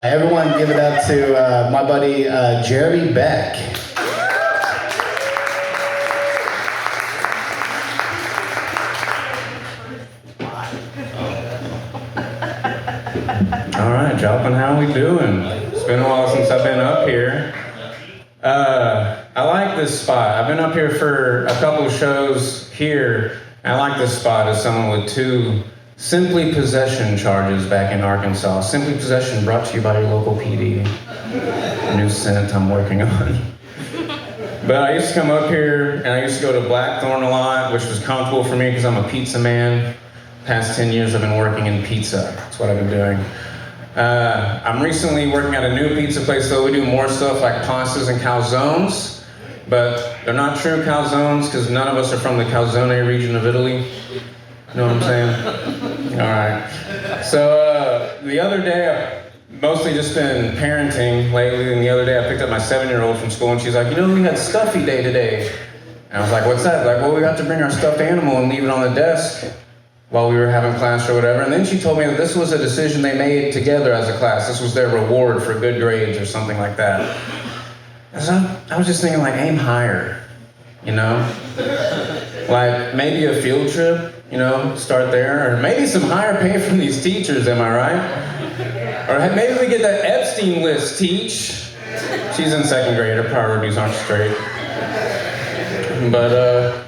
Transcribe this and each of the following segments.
Everyone give it up to my buddy Jeremy Beck. All right, Joplin, how we doing? It's been a while since I've been up here. I like this spot. I've been up here for a couple of shows here. I like this spot as someone with 2 simply possession charges back in Arkansas. Simply possession brought to you by your local PD. New scent I'm working on. But I used to come up here and I used to go to Blackthorn a lot, which was comfortable for me because I'm a pizza man. Past 10 years I've been working in pizza. That's what I've been doing. I'm recently working at a new pizza place, so we do more stuff like pastas and calzones, but they're not true calzones because none of us are from the calzone region of Italy. You know what I'm saying? All right. So the other day, I've mostly just been parenting lately, and the other day I picked up my 7-year-old from school, and she's like, we had Stuffy Day today. And I was like, what's that? Like, well, we got to bring our stuffed animal and leave it on the desk while we were having class or whatever. And then she told me that this was a decision they made together as a class. This was their reward for good grades or something like that. So I was just thinking, like, aim higher, Like, maybe a field trip, start there. Or maybe some higher pay from these teachers, am I right? Or maybe we get that Epstein list, teach. She's in 2nd grade, her priorities aren't straight. But,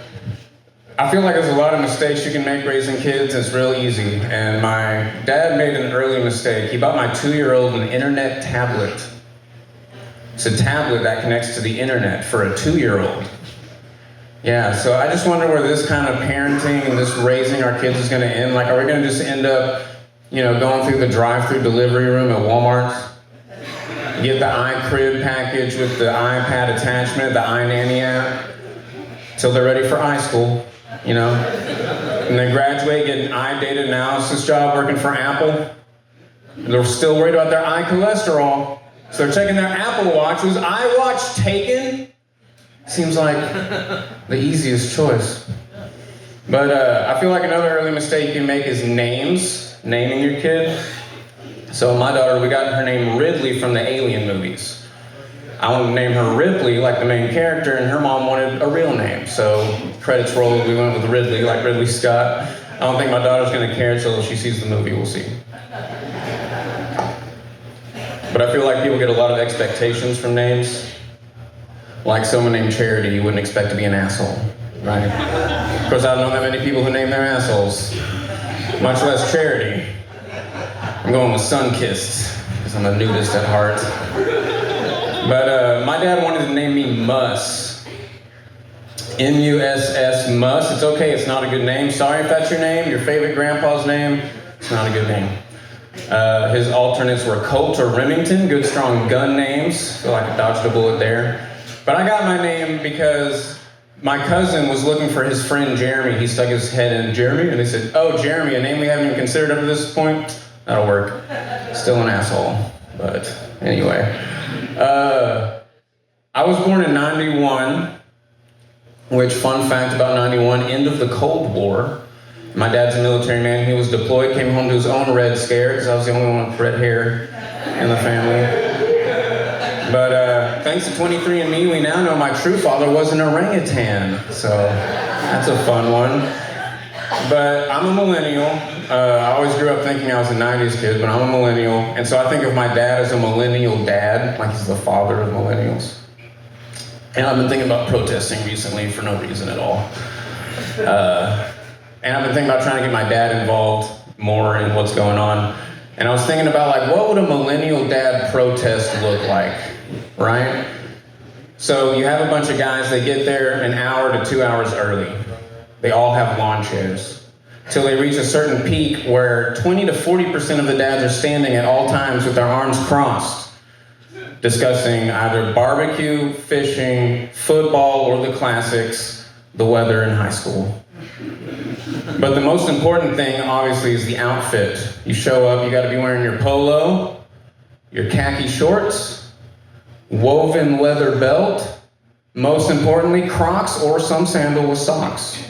I feel like there's a lot of mistakes you can make raising kids. It's real easy. And my dad made an early mistake. He bought my 2-year-old an internet tablet. It's a tablet that connects to the internet for a 2-year-old. Yeah, so I just wonder where this kind of parenting and this raising our kids is going to end. Like, are we going to just end up, going through the drive-through delivery room at Walmart? Get the iCrib package with the iPad attachment, the iNanny app, till they're ready for iSchool. And they graduate, get an eye data analysis job working for Apple. They're still worried about their eye cholesterol. So they're checking their Apple Watch. Was iWatch taken? Seems like the easiest choice. But I feel like another early mistake you can make is naming your kid. So my daughter, we got her name Ridley from the Alien movies. I wanted to name her Ripley, like the main character, and her mom wanted a real name. So credits rolled, we went with Ridley, like Ridley Scott. I don't think my daughter's gonna care until she sees the movie, we'll see. But I feel like people get a lot of expectations from names. Like someone named Charity, you wouldn't expect to be an asshole, right? Of course, I don't know that many people who name their assholes, much less Charity. I'm going with Sunkissed, because I'm a nudist at heart. But my dad wanted to name me Muss. M-U-S-S, Muss. It's okay, it's not a good name. Sorry if that's your name, your favorite grandpa's name. It's not a good name. His alternates were Colt or Remington, good strong gun names. Feel like I dodged a bullet there. But I got my name because my cousin was looking for his friend Jeremy. He stuck his head in, Jeremy? And they said, oh, Jeremy, a name we haven't even considered up to this point? That'll work. Still an asshole, but anyway. I was born in 91, which, fun fact about 91, end of the Cold War. My dad's a military man. He was deployed, came home to his own Red Scare, because I was the only one with red hair in the family. But thanks to 23andMe, we now know my true father was an orangutan. So that's a fun one. But I'm a millennial. I always grew up thinking I was a 90s kid, but I'm a millennial. And so I think of my dad as a millennial dad, like he's the father of millennials. And I've been thinking about protesting recently for no reason at all. And I've been thinking about trying to get my dad involved more in what's going on. And I was thinking about, like, what would a millennial dad protest look like, right? So you have a bunch of guys, they get there an hour to 2 hours early. They all have lawn chairs. Till they reach a certain peak where 20 to 40% of the dads are standing at all times with their arms crossed, discussing either barbecue, fishing, football, or the classics, the weather in high school. But the most important thing, obviously, is the outfit. You show up, you gotta be wearing your polo, your khaki shorts, woven leather belt, most importantly, Crocs or some sandal with socks.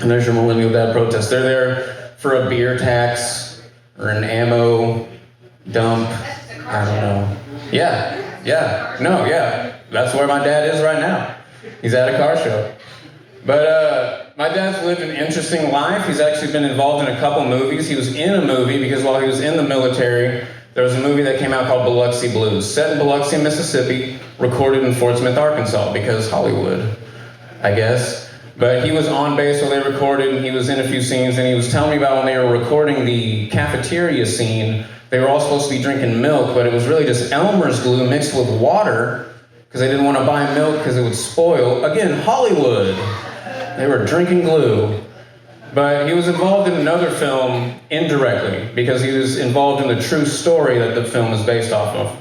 And there's your millennial dad protest. They're there for a beer tax or an ammo dump, I don't know. Yeah. That's where my dad is right now. He's at a car show. But my dad's lived an interesting life. He's actually been involved in a couple movies. He was in a movie because while he was in the military, there was a movie that came out called Biloxi Blues, set in Biloxi, Mississippi, recorded in Fort Smith, Arkansas, because Hollywood, I guess. But he was on base while they recorded, and he was in a few scenes, and he was telling me about when they were recording the cafeteria scene, they were all supposed to be drinking milk, but it was really just Elmer's glue mixed with water, because they didn't want to buy milk because it would spoil. Again, Hollywood. They were drinking glue. But he was involved in another film indirectly, because he was involved in the true story that the film is based off of.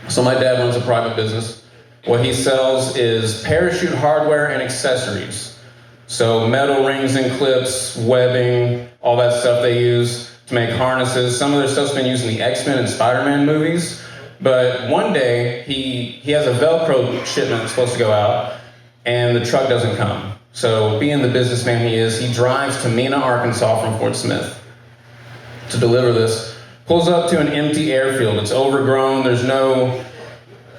So my dad runs a private business. What he sells is parachute hardware and accessories. So metal rings and clips, webbing, all that stuff they use to make harnesses. Some of their stuff's been used in the X-Men and Spider-Man movies. But one day, he has a Velcro shipment that's supposed to go out, and the truck doesn't come. So being the businessman he is, he drives to Mena, Arkansas from Fort Smith to deliver this. Pulls up to an empty airfield. It's overgrown. There's no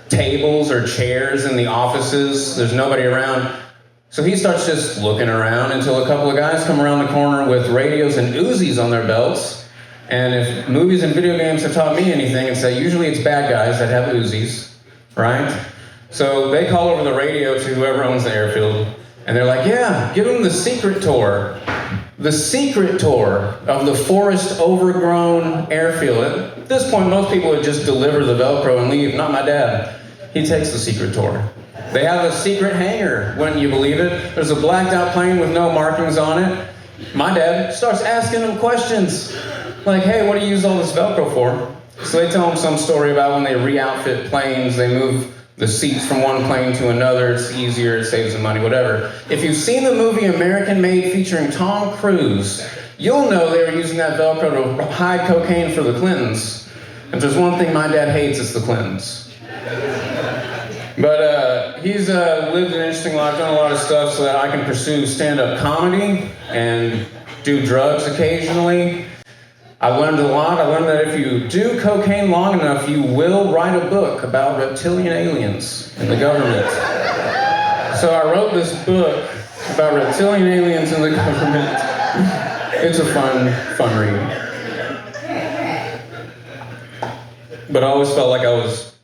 tables or chairs in the offices. There's nobody around. So he starts just looking around until a couple of guys come around the corner with radios and Uzis on their belts. And if movies and video games have taught me anything, it's that usually it's bad guys that have Uzis, right? So they call over the radio to whoever owns the airfield, and they're like, yeah, give them the secret tour. The secret tour of the forest overgrown airfield. At this point, most people would just deliver the Velcro and leave. Not my dad. He takes the secret tour. They have a secret hangar, wouldn't you believe it? There's a blacked out plane with no markings on it. My dad starts asking them questions. Like, hey, what do you use all this Velcro for? So they tell him some story about when they re-outfit planes, they move the seats from one plane to another, it's easier, it saves them money, whatever. If you've seen the movie American Made featuring Tom Cruise, you'll know they were using that Velcro to hide cocaine for the Clintons. If there's one thing my dad hates, it's the Clintons. But he's lived an interesting life, done a lot of stuff so that I can pursue stand-up comedy and do drugs occasionally. I learned a lot. I learned that if you do cocaine long enough, you will write a book about reptilian aliens and the government. So I wrote this book about reptilian aliens and the government. It's a fun read. But I always felt like I was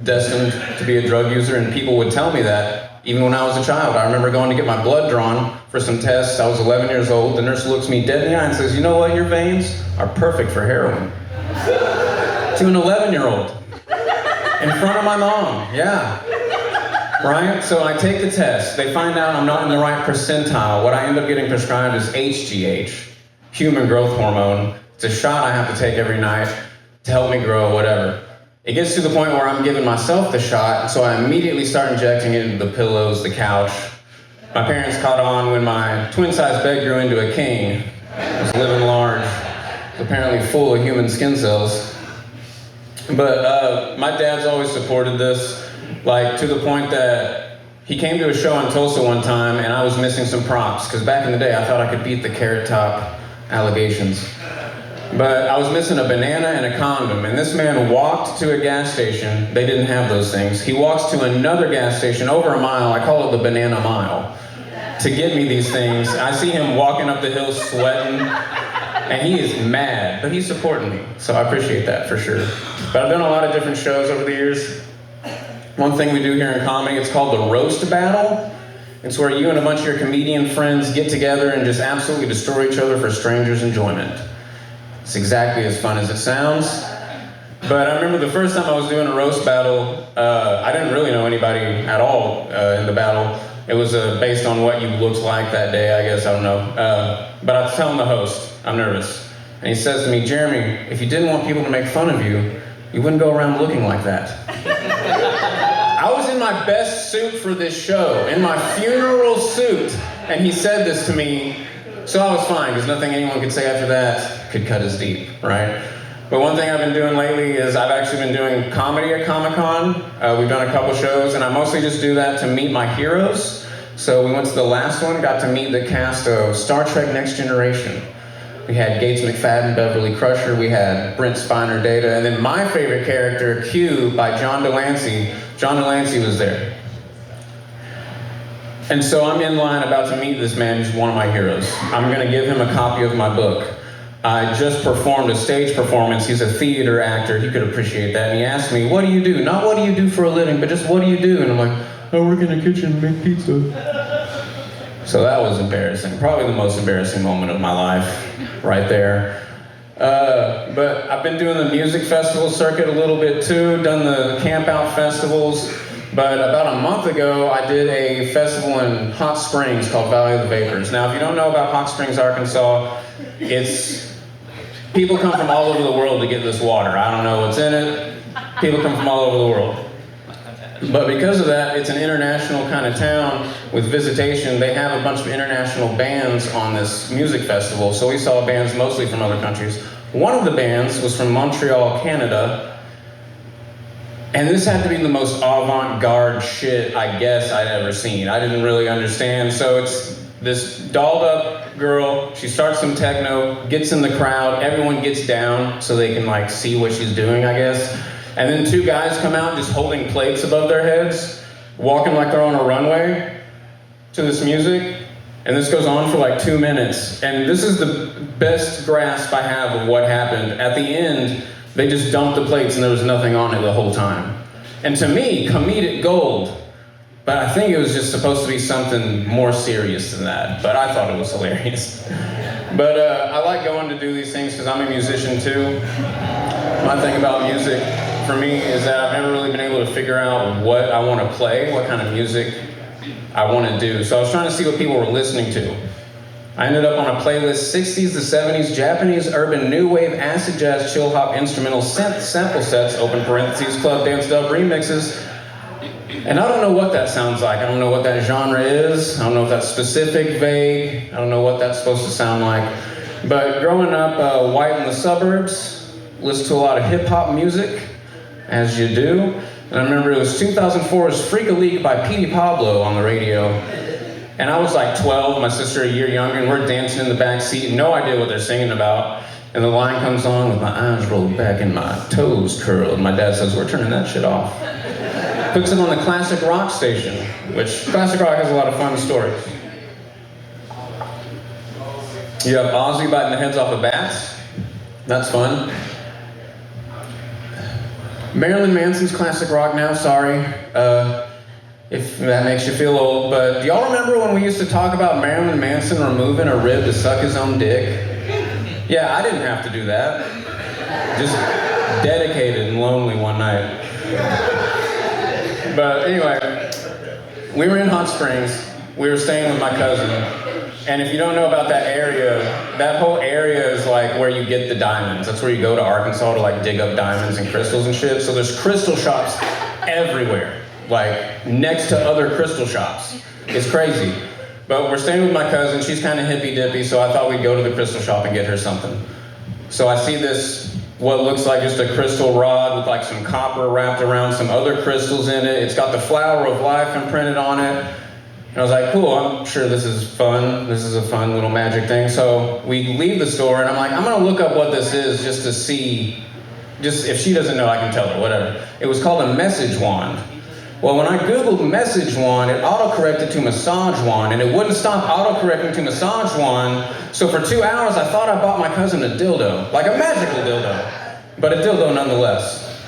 destined to be a drug user, and people would tell me that even when I was a child. I remember going to get my blood drawn for some tests. I was 11 years old. The nurse looks me dead in the eye and says, you know what, your veins are perfect for heroin. To an 11-year-old. In front of my mom, yeah. Right? So I take the test. They find out I'm not in the right percentile. What I end up getting prescribed is HGH, human growth hormone. It's a shot I have to take every night to help me grow, whatever. It gets to the point where I'm giving myself the shot, so I immediately start injecting it into the pillows, the couch. My parents caught on when my twin-sized Beck grew into a king. It was living large, apparently full of human skin cells. But my dad's always supported this, like to the point that he came to a show in Tulsa one time and I was missing some props, because back in the day I thought I could beat the Carrot Top allegations. But I was missing a banana and a condom, and this man walked to a gas station. They didn't have those things. He walks to another gas station over a mile, I call it the banana mile, to get me these things. I see him walking up the hill sweating, and he is mad, but he's supporting me, so I appreciate that for sure. But I've done a lot of different shows over the years. One thing we do here in comedy, it's called the roast battle. It's where you and a bunch of your comedian friends get together and just absolutely destroy each other for strangers' enjoyment. It's exactly as fun as it sounds. But I remember the first time I was doing a roast battle, I didn't really know anybody at all in the battle. It was based on what you looked like that day, I guess, I don't know. But I was telling the host, I'm nervous. And he says to me, Jeremy, if you didn't want people to make fun of you, you wouldn't go around looking like that. I was in my best suit for this show, in my funeral suit, and he said this to me, so I was fine, because nothing anyone could say after that could cut as deep, right? But one thing I've been doing lately is I've actually been doing comedy at Comic-Con. We've done a couple shows, and I mostly just do that to meet my heroes. So we went to the last one, got to meet the cast of Star Trek Next Generation. we had Gates McFadden, Beverly Crusher, we had Brent Spiner, Data, and then my favorite character, Q, by John Delancey. John Delancey was there. And so I'm in line about to meet this man who's one of my heroes. I'm gonna give him a copy of my book. I just performed a stage performance. He's a theater actor, he could appreciate that. And he asked me, what do you do? Not what do you do for a living, but just what do you do? And I'm like, I work in a kitchen and make pizza. So that was embarrassing. Probably the most embarrassing moment of my life, right there. But I've been doing the music festival circuit a little bit too, done the camp out festivals. But about a month ago, I did a festival in Hot Springs called Valley of the Vapors. Now, if you don't know about Hot Springs, Arkansas, people come from all over the world to get this water. I don't know what's in it. People come from all over the world. But because of that, it's an international kind of town with visitation. They have a bunch of international bands on this music festival. So we saw bands mostly from other countries. One of the bands was from Montreal, Canada. And this had to be the most avant-garde shit I guess I'd ever seen. I didn't really understand. So it's this dolled up girl, she starts some techno, gets in the crowd, everyone gets down so they can like see what she's doing, I guess. And then two guys come out just holding plates above their heads, walking like they're on a runway to this music. And this goes on for like 2 minutes. And this is the best grasp I have of what happened. At the end, they just dumped the plates and there was nothing on it the whole time. And to me, comedic gold. But I think it was just supposed to be something more serious than that. But I thought it was hilarious. But I like going to do these things because I'm a musician too. My thing about music for me is that I've never really been able to figure out what I want to play, what kind of music I want to do. So I was trying to see what people were listening to. I ended up on a playlist, 60s to 70s, Japanese, urban, new wave, acid jazz, chill hop, instrumental, synth, sample sets, open parentheses, club, dance, dub, remixes. And I don't know what that sounds like. I don't know what that genre is. I don't know if that's specific, vague. I don't know what that's supposed to sound like. But growing up white in the suburbs, listened to a lot of hip hop music, as you do. And I remember it was 2004's Freak a Leak by Petey Pablo on the radio. And I was like 12, my sister a year younger, and we're dancing in the back seat, no idea what they're singing about. And the line comes on with my eyes rolled back and my toes curled. And my dad says, we're turning that shit off. Puts it on the classic rock station, which classic rock has a lot of fun stories. You have Ozzy biting the heads off of bats. That's fun. Marilyn Manson's classic rock now, sorry. If that makes you feel old, but do y'all remember when we used to talk about Marilyn Manson removing a rib to suck his own dick? Yeah, I didn't have to do that. Just dedicated and lonely one night. But anyway, we were in Hot Springs. We were staying with my cousin. And if you don't know about that area, that whole area is like where you get the diamonds. That's where you go to Arkansas to like dig up diamonds and crystals and shit. So there's crystal shops everywhere. Like next to other crystal shops. It's crazy. But we're staying with my cousin, she's kind of hippy dippy, so I thought we'd go to the crystal shop and get her something. So I see this, what looks like just a crystal rod with like some copper wrapped around some other crystals in it. It's got the flower of life imprinted on it. And I was like, cool, I'm sure this is fun. This is a fun little magic thing. So we leave the store and I'm like, I'm gonna look up what this is just to see, just if she doesn't know, I can tell her, whatever. It was called a message wand. Well, when I Googled message wand, it auto-corrected to massage wand, and it wouldn't stop auto-correcting to massage wand, so for 2 hours I thought I bought my cousin a dildo, like a magical dildo, but a dildo nonetheless.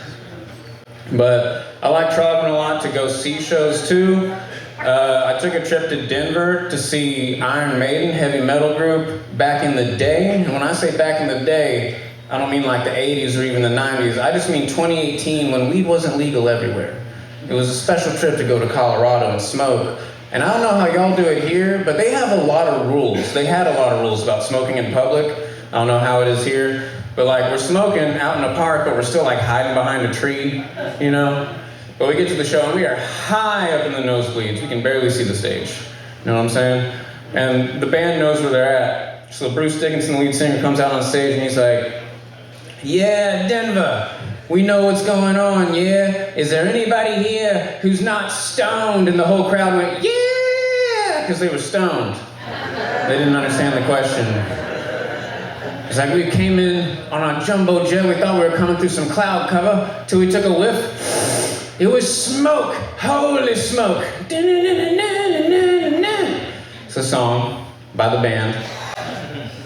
But I like traveling a lot to go see shows too. I took a trip to Denver to see Iron Maiden, heavy metal group, back in the day, and when I say back in the day, I don't mean like the 80s or even the 90s, I just mean 2018 when weed wasn't legal everywhere. It was a special trip to go to Colorado and smoke. And I don't know how y'all do it here, but they have a lot of rules. They had a lot of rules about smoking in public. I don't know how it is here. But like, we're smoking out in a park, but we're still like hiding behind a tree, you know? But we get to the show and we are high up in the nosebleeds. We can barely see the stage. You know what I'm saying? And the band knows where they're at. So Bruce Dickinson, the lead singer, comes out on stage and he's like, yeah, Denver. We know what's going on, yeah? Is there anybody here who's not stoned? And the whole crowd went, yeah! Because they were stoned. They didn't understand the question. It's like we came in on a jumbo jet, we thought we were coming through some cloud cover, till we took a whiff. It was smoke, holy smoke. It's a song by the band.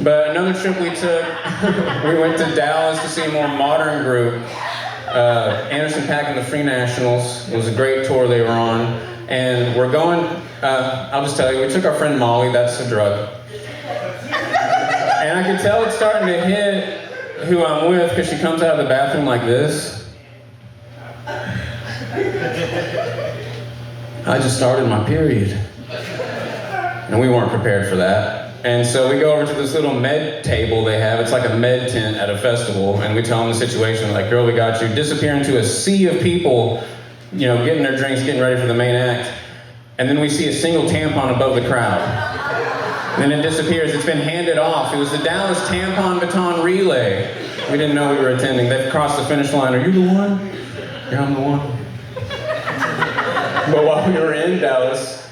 But another trip we took, we went to Dallas to see a more modern group. Anderson .Paak and the Free Nationals. It was a great tour they were on. And we're going, I'll just tell you, we took our friend Molly, that's a drug. And I can tell it's starting to hit who I'm with because she comes out of the bathroom like this. I just started my period. And we weren't prepared for that. And so we go over to this little med table they have. It's like a med tent at a festival. And we tell them the situation, like, girl, we got you. Disappear into a sea of people, you know, getting their drinks, getting ready for the main act. And then we see a single tampon above the crowd. And then it disappears. It's been handed off. It was the Dallas Tampon Baton Relay. We didn't know we were attending. They've crossed the finish line. Are you the one? Yeah, I'm the one. But while we were in Dallas,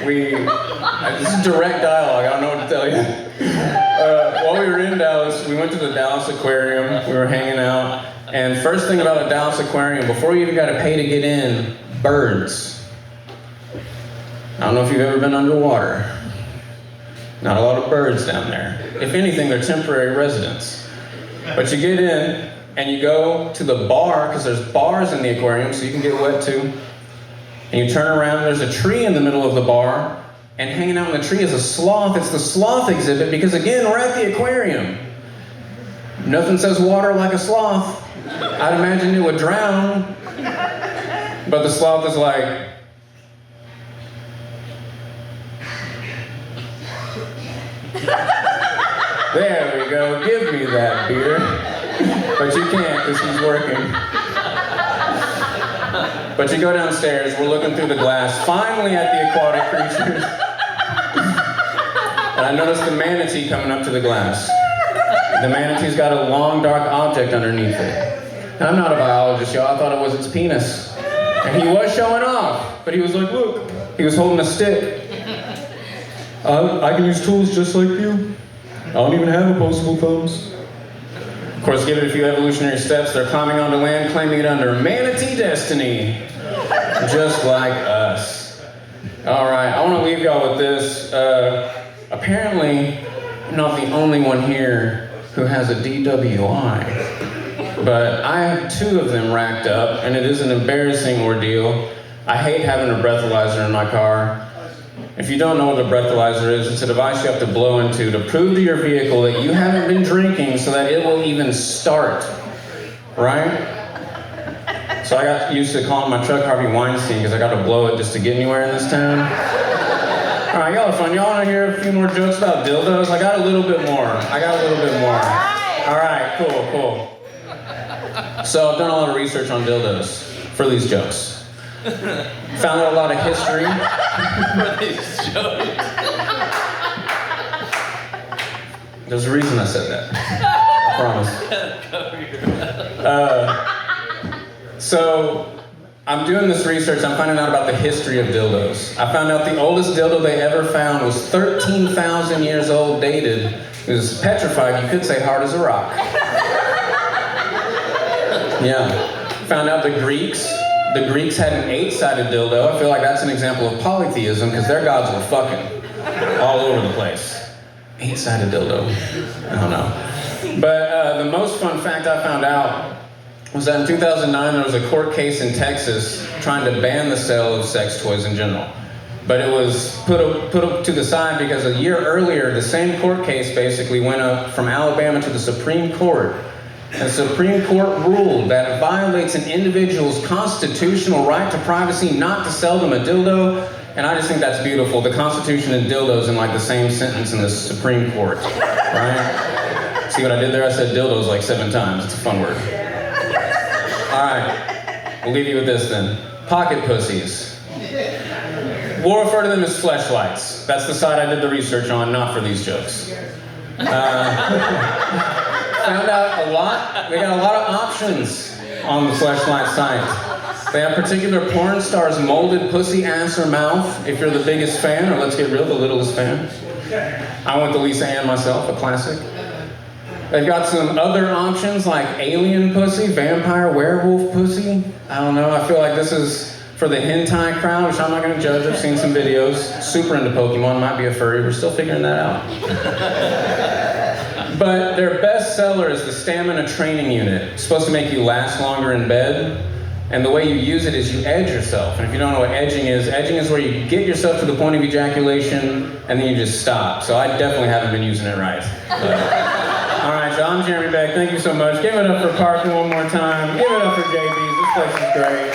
this is direct dialogue, I don't know what to tell you. While we were in Dallas, we went to the Dallas Aquarium, we were hanging out, and first thing about a Dallas Aquarium, before you even got to pay to get in, birds. I don't know if you've ever been underwater. Not a lot of birds down there. If anything, they're temporary residents. But you get in, and you go to the bar, because there's bars in the aquarium, so you can get wet too. And you turn around, there's a tree in the middle of the bar, and hanging out in the tree is a sloth. It's the sloth exhibit, because again, we're at the aquarium. Nothing says water like a sloth. I'd imagine it would drown. But the sloth is like, there we go, give me that beer. But you can't, because he's working. But you go downstairs, we're looking through the glass, finally at the aquatic creatures. And I noticed the manatee coming up to the glass. The manatee's got a long, dark object underneath it. And I'm not a biologist, y'all, I thought it was its penis. And he was showing off, but he was like, look, he was holding a stick. I can use tools just like you. I don't even have opposable thumbs. Of course, give it a few evolutionary steps, they're climbing onto land, claiming it under manatee destiny. Just like us. All right, I want to leave y'all with this. Apparently, I'm not the only one here who has a DWI, but I have 2 of them racked up, and it is an embarrassing ordeal. I hate having a breathalyzer in my car. If you don't know what a breathalyzer is, it's a device you have to blow into to prove to your vehicle that you haven't been drinking so that it will even start, right? So I got used to calling my truck Harvey Weinstein because I got to blow it just to get anywhere in this town. All right, y'all are fun. Y'all want to hear a few more jokes about dildos? I got a little bit more. All right, cool. So I've done a lot of research on dildos for these jokes. Found out a lot of history. For these jokes. There's a reason I said that. I promise. So, I'm doing this research, I'm finding out about the history of dildos. I found out the oldest dildo they ever found was 13,000 years old, dated. It was petrified, you could say hard as a rock. Yeah. Found out the Greeks had an 8-sided dildo. I feel like that's an example of polytheism, because their gods were fucking all over the place. 8-sided dildo. I don't know. But the most fun fact I found out was that in 2009 there was a court case in Texas trying to ban the sale of sex toys in general. But it was put up to the side because a year earlier, the same court case basically went up from Alabama to the Supreme Court. And the Supreme Court ruled that it violates an individual's constitutional right to privacy not to sell them a dildo. And I just think that's beautiful. The Constitution and dildos in like the same sentence in the Supreme Court, right? See what I did there? I said dildos like 7 times. It's a fun word. All right, we'll leave you with this then. Pocket pussies. We'll refer to them as fleshlights. That's the side I did the research on, not for these jokes. Found out a lot. They got a lot of options on the fleshlight site. They have particular porn stars' molded pussy, ass, or mouth, if you're the biggest fan, or let's get real, the littlest fan. I went to Lisa Ann myself, a classic. They've got some other options like alien pussy, vampire, werewolf pussy. I don't know, I feel like this is for the hentai crowd, which I'm not gonna judge. I've seen some videos. Super into Pokemon, might be a furry. We're still figuring that out. But their best seller is the Stamina Training Unit. It's supposed to make you last longer in bed. And the way you use it is you edge yourself. And if you don't know what edging is where you get yourself to the point of ejaculation and then you just stop. So I definitely haven't been using it right. All right, so I'm Jeremy Beck. Thank you so much. Give it up for Parker one more time. Give it up for JB's. This place is great.